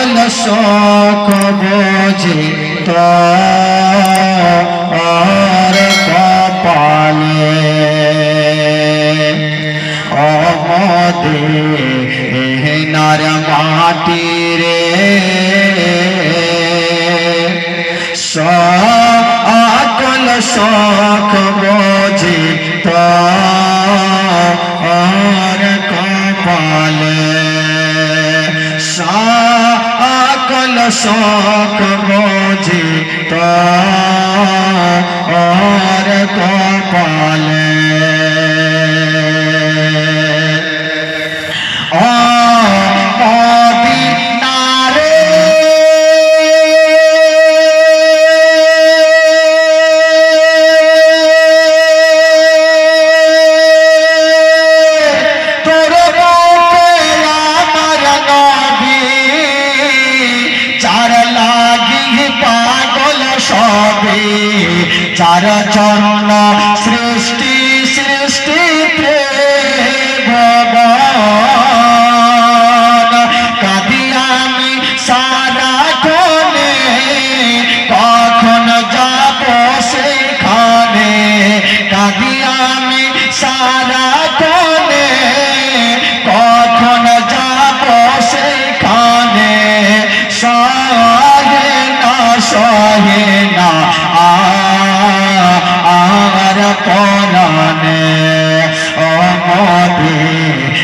সকল শোক বোঝে তোর কপালে মদিনার মাটি রে সকল শোক বোঝে তোর কপালে সকল শোক বোঝে তোর কপালে চার জন্য সৃষ্টি সৃষ্টি ভগবান কাঁদি আমি সারা কোণে কখন যাব সেখানে কাঁদি আমি সারা কোণে কখন যাব সেখানে সহে না পরানে ও মদিনার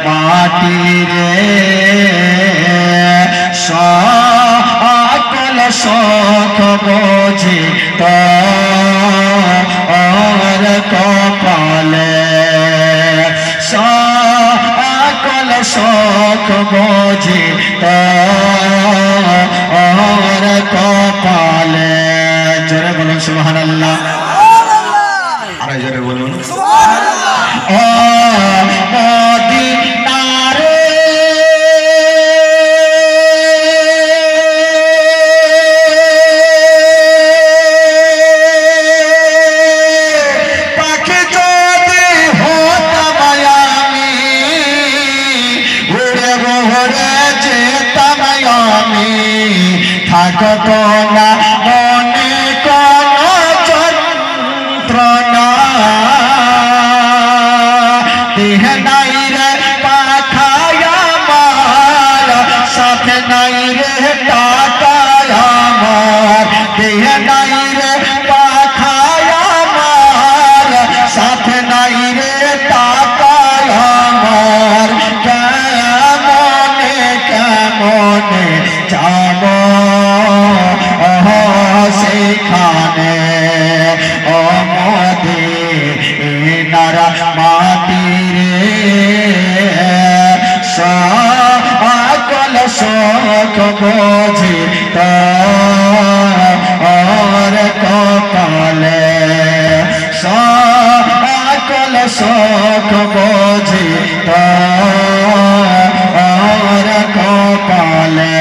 মাটি রে সকল শোক বোঝে তোর কপালে সকল শোক বোঝে তোর কপালে জোরে বলুন সুবহানাল্লাহ আর জোরে বলুন ও মদিনা রে পাখি যদি হতাম আমি উড়ে উড়ে যেতাম আমি থাকতো না মনে কোনো যন্ত্রণা দেহ নাই রে পাখায় আমার সাথে নাই রে টাকায় আমার দেহ নাই রে পাখায় আমার সাথে নাই রে টাকায় আমার কেমনে কেমনে যাব সেখানে ও মদিনার মাটি রে সকল শোক বোঝে তোর কপালে সকল শোক বোঝে তোর কপালে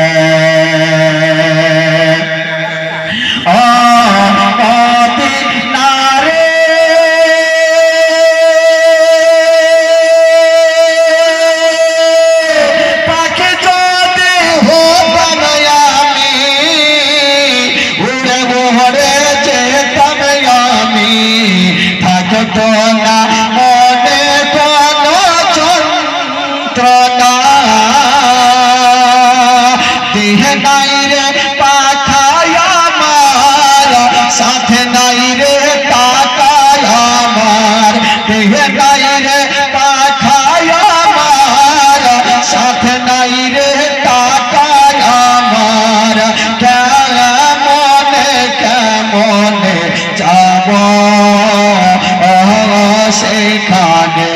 না মনে কোনো যন্ত্রণা দেহ নাই রে পাখায় আমার সাথে নাই রে টাকায় আমার দেহ নাই রে পাখায় আমার সাথে নাই রে টাকায় আমার কেমনে কেমনে যাব সেখানে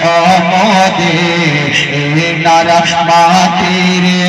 ও মদিনার মাটি রে